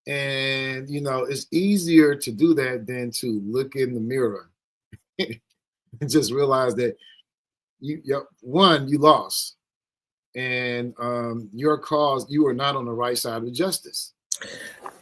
And, it's easier to do that than to look in the mirror and just realize that you lost. And your cause, you are not on the right side of justice.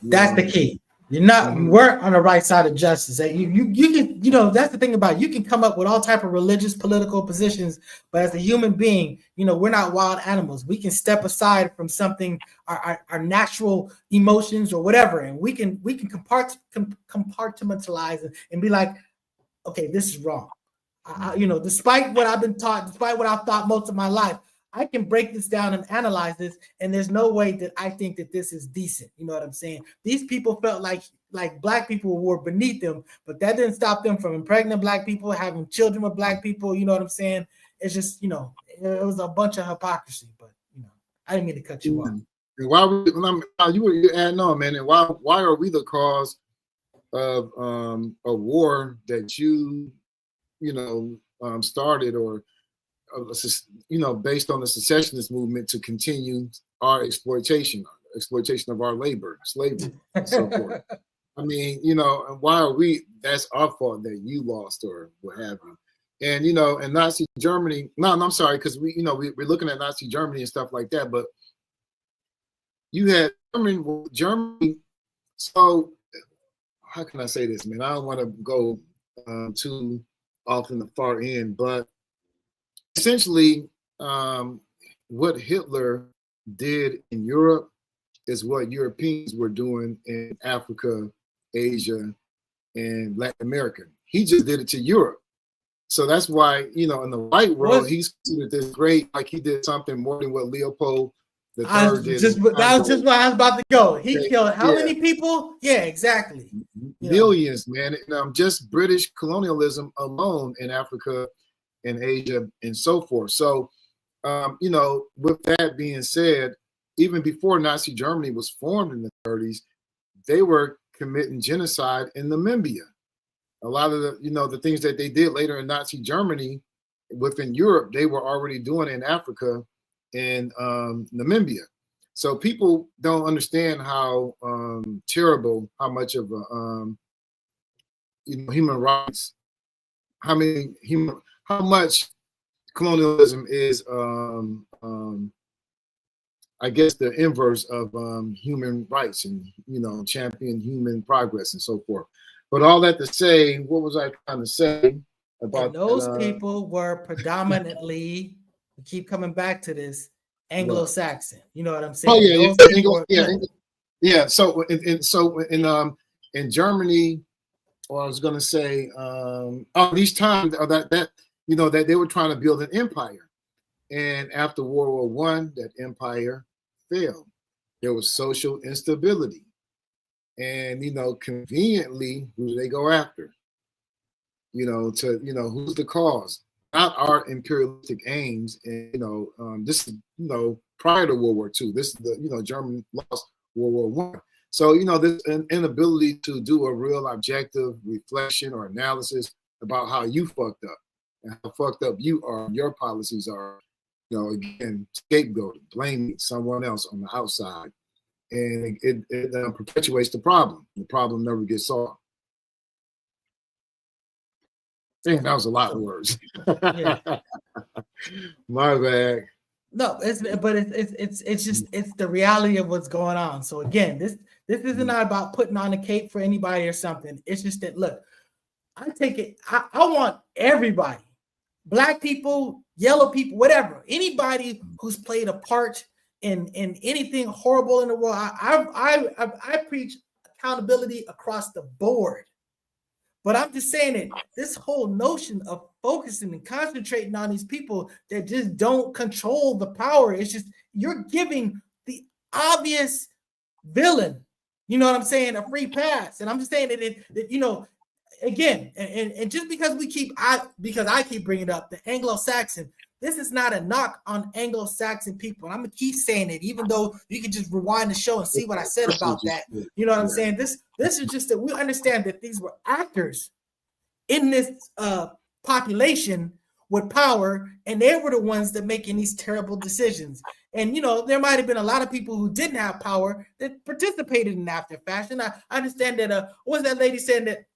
That's the key. You're not, you weren't on the right side of justice. You can, that's the thing about it. You can come up with all type of religious, political positions, but as a human being, we're not wild animals. We can step aside from something, our natural emotions or whatever, and we can compartmentalize and be like, okay, this is wrong. Despite what I've been taught, despite what I've thought most of my life, I can break this down and analyze this, and there's no way that I think that this is decent. You know what I'm saying? These people felt like black people were beneath them, but that didn't stop them from impregnating black people, having children with black people. You know what I'm saying? It's just, it was a bunch of hypocrisy. But I didn't mean to cut you off. And why you were adding on, man? And why are we the cause of a war that you started, or based on the secessionist movement to continue our exploitation of our labor, slavery, and so forth. I mean, why are we? That's our fault that you lost or what have you. And and Nazi Germany. No, I'm sorry, because we're looking at Nazi Germany and stuff like that. But you had Germany. So how can I say this, man? I don't want to go too off in the far end, but essentially, what Hitler did in Europe is what Europeans were doing in Africa, Asia, and Latin America. He just did it to Europe. So that's why, in the white world, he's considered this great, like he did something more than what Leopold the Third did. That was just where I was about to go. He killed how many people? Yeah, exactly. Millions, man. And just British colonialism alone in Africa and Asia and so forth. So, with that being said, even before Nazi Germany was formed in the 30s, they were committing genocide in Namibia. A lot of the things that they did later in Nazi Germany within Europe, they were already doing in Africa and Namibia. So people don't understand how terrible, how much of human rights, how much colonialism is, I guess, the inverse of human rights and, champion human progress and so forth. But all that to say, what was I trying to say about and those people were predominantly, we keep coming back to this, Anglo-Saxon. You know what I'm saying? Oh yeah, So in Germany, or I was going to say, these times that they were trying to build an empire, and after World War I, that empire failed. There was social instability, and conveniently, who do they go after? Who's the cause? Not our imperialistic aims, and this is prior to World War II. This is the Germany lost World War I. So this inability to do a real objective reflection or analysis about how you fucked up and how fucked up you are, your policies are. Again, scapegoating, blaming someone else on the outside, and it perpetuates the problem. The problem never gets solved. Man, that was a lot of words. Yeah. My bad. No, it's the reality of what's going on. So again, this isn't not about putting on a cape for anybody or something. It's just that, look, I take it. I want everybody, black people, yellow people, whatever, anybody who's played a part in anything horrible in the world. I preach accountability across the board. But I'm just saying that this whole notion of focusing and concentrating on these people that just don't control the power, it's just, you're giving the obvious villain, you know what I'm saying, a free pass. And I'm just saying that again, and just because I keep bringing up the Anglo-Saxon, this is not a knock on Anglo-Saxon people. And I'm going to keep saying it, even though you can just rewind the show and see what I said about that. You know what I'm saying? This is just that we understand that these were actors in this population with power, and they were the ones that making these terrible decisions. And, there might have been a lot of people who didn't have power that participated in after fashion. I understand that, what was that lady saying that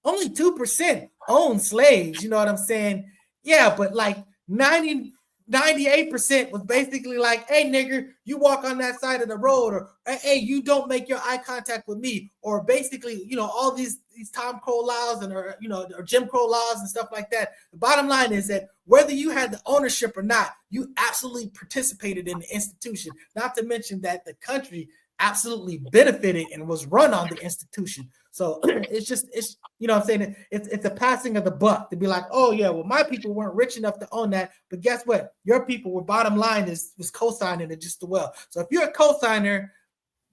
only 2% own slaves? You know what I'm saying? Yeah, but like 90, 98% was basically like, hey, nigger, you walk on that side of the road, or hey, you don't make your eye contact with me, or basically, all these Tom Crow laws and or Jim Crow laws and stuff like that. The bottom line is that whether you had the ownership or not, you absolutely participated in the institution. Not to mention that the country absolutely benefited and was run on the institution. So it's what I'm saying, it's a passing of the buck to be like, oh yeah, well, my people weren't rich enough to own that, but guess what? Your people were, bottom line is co-signing it just as well. So if you're a co-signer,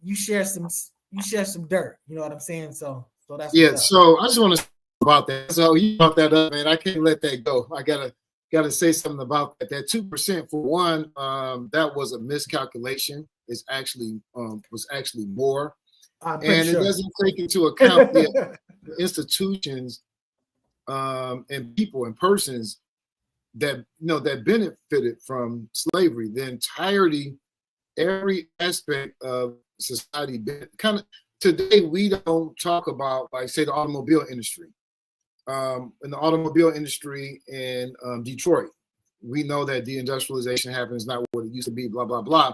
you share some dirt. You know what I'm saying? So that's So I just want to say about that. So you brought that up, man. I can't let that go. I gotta say something about that. That 2%, for one, that was a miscalculation. It's actually was actually more, and it doesn't take into account the institutions and people and persons that that benefited from slavery. The entirety, every aspect of society. Kind of today, we don't talk about, like, say, the automobile industry. In the automobile industry in Detroit, we know that deindustrialization happens, not what it used to be, blah blah blah.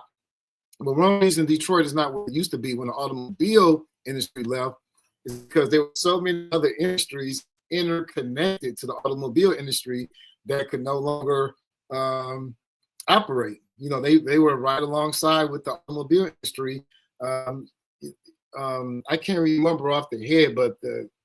But one reason Detroit is not what it used to be when the automobile industry left is because there were so many other industries interconnected to the automobile industry that could no longer operate. They were right alongside with the automobile industry. I can't remember off the head, but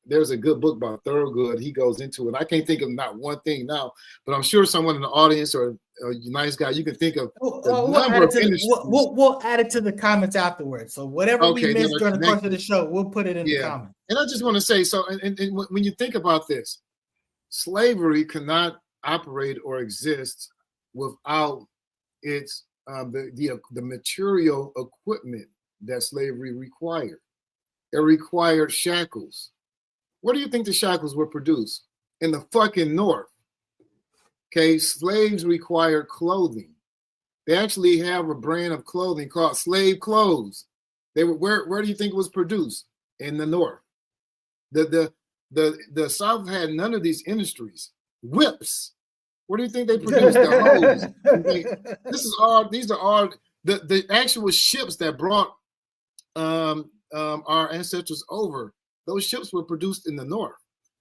there's a good book by Thorogood. He goes into it. I can't think of not one thing now, but I'm sure someone in the audience or a nice guy, you can think of we'll add it to the comments afterwards. So whatever we missed during the course of the show, we'll put it in the comments. And I just want to say, so, and when you think about this, slavery cannot operate or exist without its the material equipment that slavery required. It required shackles. Where do you think the shackles were produced? In the fucking North. Okay, slaves required clothing. They actually have a brand of clothing called slave clothes. They were where do you think it was produced? In the North. The South had none of these industries. Whips. Where do you think they produced the hoes? These are all the actual ships that brought our ancestors over. Those ships were produced in the North.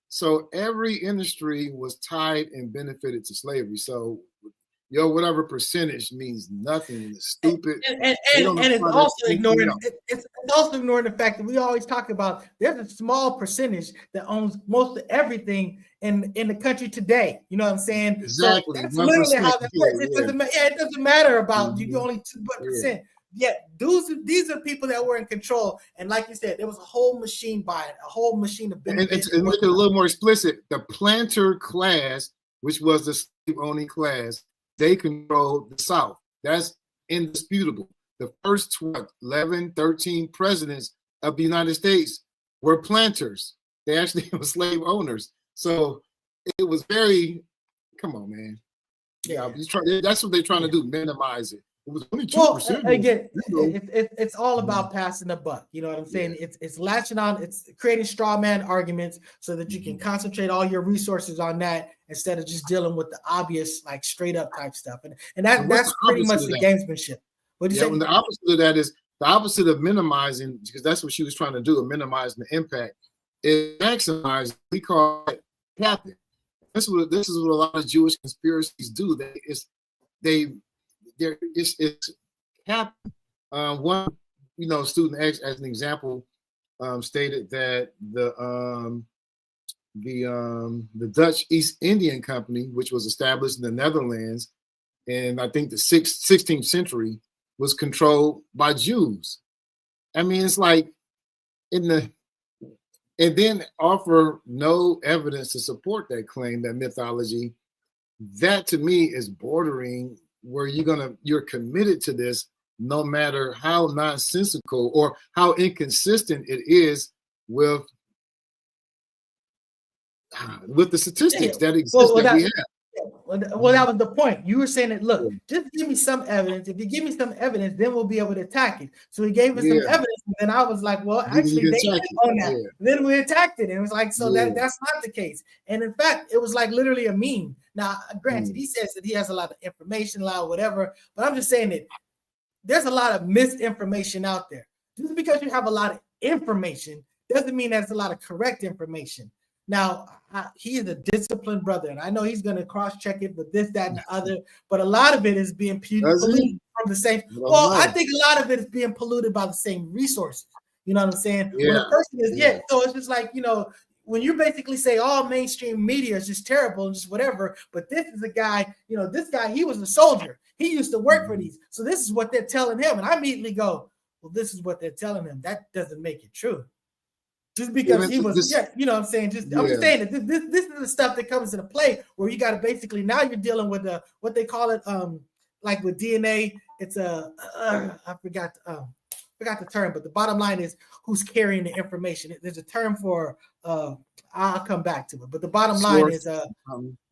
So every industry was tied and benefited to slavery. So whatever percentage means nothing. It's stupid. And it's also ignoring it's also ignoring the fact that we always talk about there's a small percentage that owns most of everything in the country today. You know what I'm saying? Exactly. So that's literally how that works. It doesn't matter about you only 2%. Yet these are people that were in control, and like you said, there was a whole machine buying, a whole machine of benefits. And make it a little more explicit. The planter class, which was the slave-owning class, they controlled the South. That's indisputable. The first 11, 13 presidents of the United States were planters. They actually were slave owners. So it was very, come on, man. Yeah, that's what they're trying to do, minimize it. It was only 2%. Well, again, it's all about passing the buck. You know what I'm saying? Yeah. It's latching on, it's creating straw man arguments so that you can concentrate all your resources on that instead of just dealing with the obvious, like, straight up type stuff. And that's pretty much the gamesmanship. What do you say? The opposite of that is the opposite of minimizing, because that's what she was trying to do, minimizing the impact. It maximizes, we call it capping. This is what a lot of Jewish conspiracies do. It's capped. One, student X, as an example, stated that the Dutch East Indian Company, which was established in the Netherlands in, I think, the 16th century, was controlled by Jews. I mean, it's like and then offer no evidence to support that claim, that mythology. That to me is bordering where you're committed to this, no matter how nonsensical or how inconsistent it is with the statistics that exist that we have. Well, that was the point. You were saying that, look, just give me some evidence. If you give me some evidence, then we'll be able to attack it. So he gave us some evidence, and then I was like, well, actually, they did on that. Yeah. Then we attacked it. And it was like, so that's not the case. And in fact, it was like literally a meme. Now, granted, he says that he has a lot of information, a lot of whatever, but I'm just saying that there's a lot of misinformation out there. Just because you have a lot of information doesn't mean there's a lot of correct information. Now, he is a disciplined brother, and I know he's going to cross-check it with this, that, and the other, but a lot of it is being polluted from the same. Well, I think a lot of it is being polluted by the same resources. You know what I'm saying? Yeah. When a person is, so it's just like, when you basically say all mainstream media is just terrible and just whatever, but this is a guy, this guy, he was a soldier. He used to work for these. So this is what they're telling him. And I immediately go, well, this is what they're telling him. That doesn't make it true. Just because he was, you know what I'm saying? I'm just saying that this is the stuff that comes into play where you got to basically, now you're dealing with what they call it, like with DNA, it's I forgot the term, but the bottom line is who's carrying the information. There's a term for, I'll come back to it, but the bottom line is,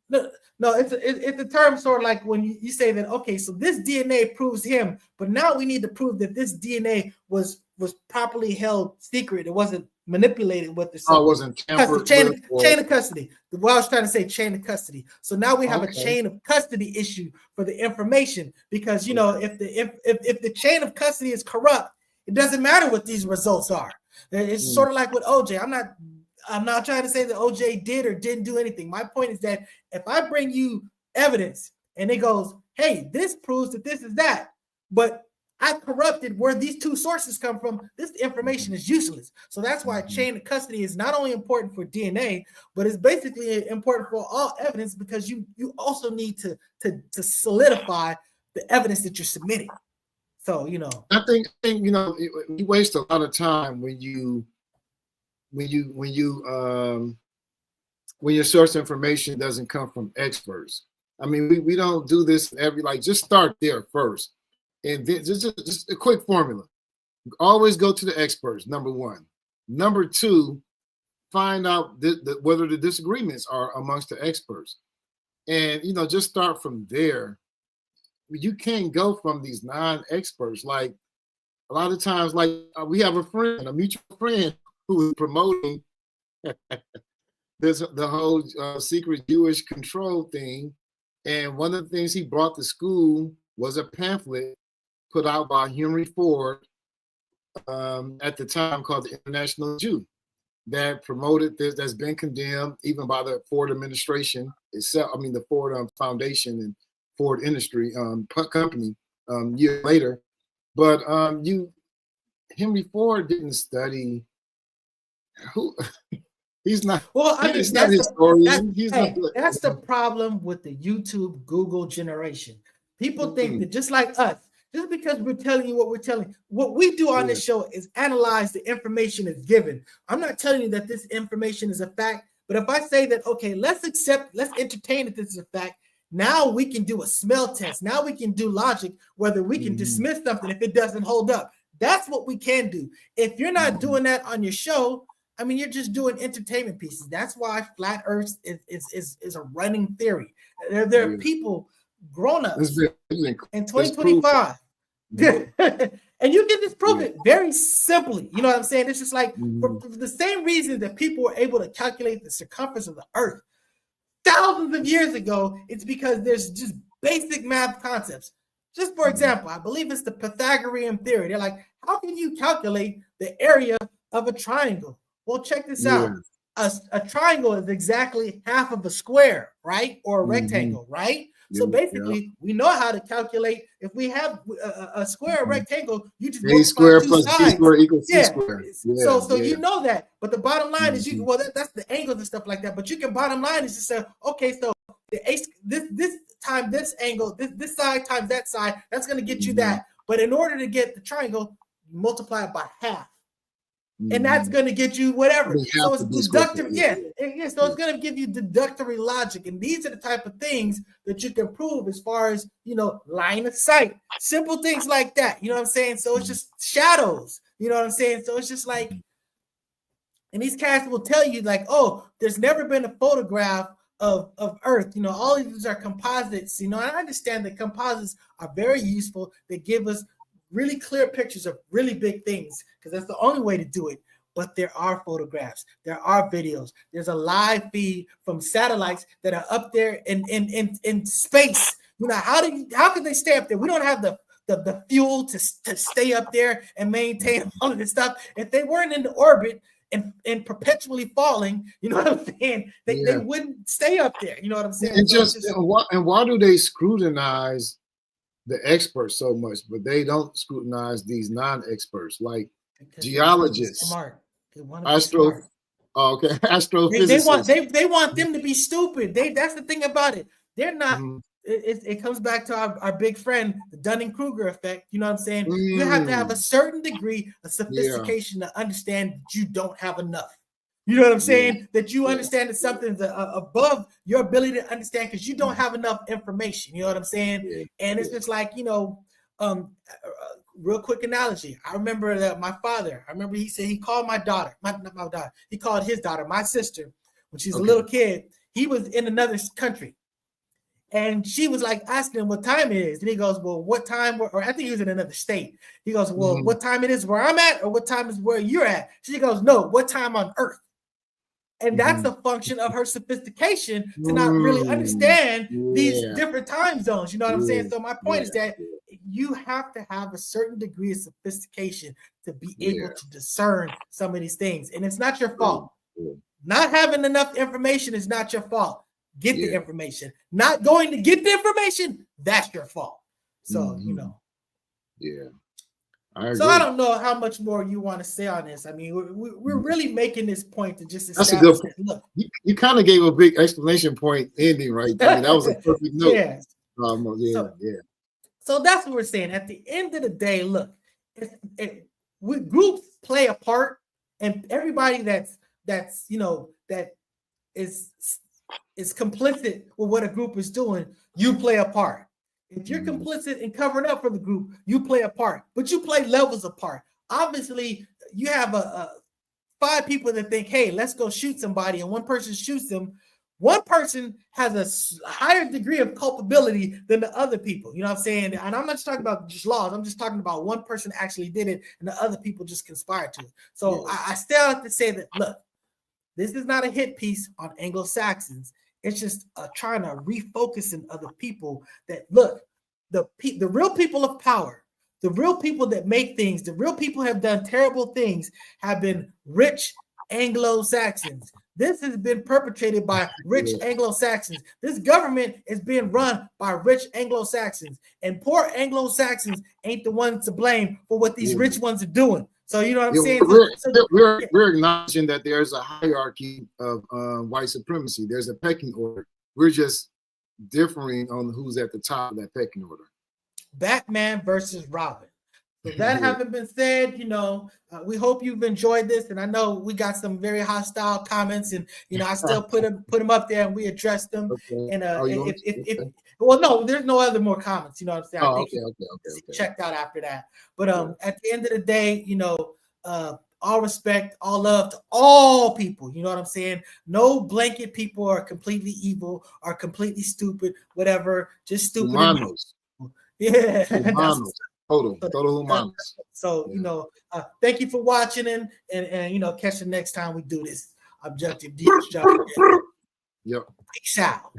no, it's a term sort of like when you say that, okay, so this DNA proves him, but now we need to prove that this DNA was properly held secret. It wasn't manipulated with the it wasn't tampered chain of custody. What I was trying to say, chain of custody. So now we have a chain of custody issue for the information because if the chain of custody is corrupt, it doesn't matter what these results are. It's sort of like with OJ. I'm not trying to say that OJ did or didn't do anything. My point is that if I bring you evidence and it goes, hey, this proves that this is that, but I corrupted where these two sources come from, this information is useless. So that's why chain of custody is not only important for DNA, but it's basically important for all evidence because you also need to solidify the evidence that you're submitting. So, I think you waste a lot of time when your source information doesn't come from experts. I mean, we don't do this just start there first. And then just a quick formula. Always go to the experts, number one. Number two, find out whether the disagreements are amongst the experts. And, just start from there. You can't go from these non-experts. Like a lot of times, we have a mutual friend who is promoting the whole secret Jewish control thing. And one of the things he brought to school was a pamphlet put out by Henry Ford at the time called the International Jew that promoted this, that's been condemned even by the Ford administration itself. I mean, the Ford Foundation and Ford Industry company years later. But Henry Ford didn't study who. He's not. Well, I mean, that's the problem with the YouTube, Google generation. People think that just like us, just because we're telling you what we're telling, what we do on this show is analyze the information that's given. I'm not telling you that this information is a fact, but if I say that, okay, let's entertain that this is a fact. Now we can do a smell test. Now we can do logic, whether we can dismiss something if it doesn't hold up. That's what we can do. If you're not doing that on your show, I mean, you're just doing entertainment pieces. That's why flat Earth is a running theory. There are people, grown-ups, in 2025. And you can disprove it very simply. You know what I'm saying? It's just like for the same reason that people were able to calculate the circumference of the Earth thousands of years ago, it's because there's just basic math concepts. Just for example, I believe it's the Pythagorean theory. They're like, how can you calculate the area of a triangle? Well, check this out. A triangle is exactly half of a square, right? Or a rectangle, right? So basically, we know how to calculate. If we have a square or rectangle, you just a square plus b square equals c square. So you know that. But the bottom line is that's the angles and stuff like that. But you can bottom line is just say, okay, so this time this angle, this side times that side, that's going to get you that. But in order to get the triangle, multiply it by half. And that's going to get you whatever. So it's deductive. So it's going to give you deductory logic. And these are the type of things that you can prove as far as, line of sight, simple things like that. You know what I'm saying? So it's just shadows. You know what I'm saying? So it's just like, and these cats will tell you like, oh, there's never been a photograph of Earth. You know, all of these are composites. You know, and I understand that composites are very useful. They give us really clear pictures of really big things because that's the only way to do it. But there are photographs, there are videos, there's a live feed from satellites that are up there in space. You know, how can they stay up there? We don't have the fuel to stay up there and maintain all of this stuff. If they weren't in the orbit and perpetually falling, you know what I'm saying? They wouldn't stay up there. You know what I'm saying? And why do they scrutinize the experts so much, but they don't scrutinize these non-experts like geologists, smart. They want to be smart. Astrophysicists. They want them to be stupid. That's the thing about it. They're not. It comes back to our big friend, the Dunning-Kruger effect. You know what I'm saying? You have to have a certain degree of sophistication to understand that you don't have enough. You know what I'm saying? That you understand that something's above your ability to understand because you don't have enough information. You know what I'm saying? And it's just like, you know, real quick analogy. I remember that my father, he said he called my daughter, not my daughter, he called his daughter, my sister, when she's a little kid. He was in another country. And she was like asking him what time it is. And he goes, well, what time? Or I think he was in another state. He goes, well, what time it is where I'm at or what time is where you're at? She goes, no, what time on Earth? And that's a function of her sophistication to not really understand these different time zones. You know what I'm saying? So my point is that you have to have a certain degree of sophistication to be able to discern some of these things. And it's not your fault. Not having enough information is not your fault. Get the information. Not going to get the information, that's your fault. So, you know. Yeah. So I don't know how much more you want to say on this. I mean, we're really making this point to just establish. That's a good point. Look, you kind of gave a big exclamation point ending right there. I mean, that was a perfect note. So that's what we're saying. At the end of the day, look, groups play a part, and everybody that's you know that is complicit with what a group is doing, you play a part. If you're complicit in covering up for the group, you play a part, but you play levels apart. Obviously, you have 5 people that think, hey, let's go shoot somebody, and one person shoots them. One person has a higher degree of culpability than the other people. You know what I'm saying? And I'm not just talking about just laws. I'm just talking about one person actually did it, and the other people just conspired to it. So I still have to say that, look, this is not a hit piece on Anglo-Saxons. It's just trying to refocus in other people that, look, the real people of power, the real people that make things, the real people have done terrible things, have been rich Anglo-Saxons. This has been perpetrated by rich Anglo-Saxons. This government is being run by rich Anglo-Saxons. And poor Anglo-Saxons ain't the ones to blame for what these rich ones are doing. So you know what I'm saying? We're acknowledging that there's a hierarchy of white supremacy. There's a pecking order. We're just differing on who's at the top of that pecking order. Batman versus Robin. So that having been said, you know, we hope you've enjoyed this. And I know we got some very hostile comments, and you know, I still put them up there and we addressed them. Okay. And well, no, there's no other more comments. You know what I'm saying? I think checked out after that. But at the end of the day, you know, all respect, all love to all people. You know what I'm saying? No blanket people are completely evil or completely stupid, whatever. Just stupid. Yeah. Total humanos. So you know, thank you for watching, and you know, catch you next time we do this objective deconstruction. Yep. Peace out.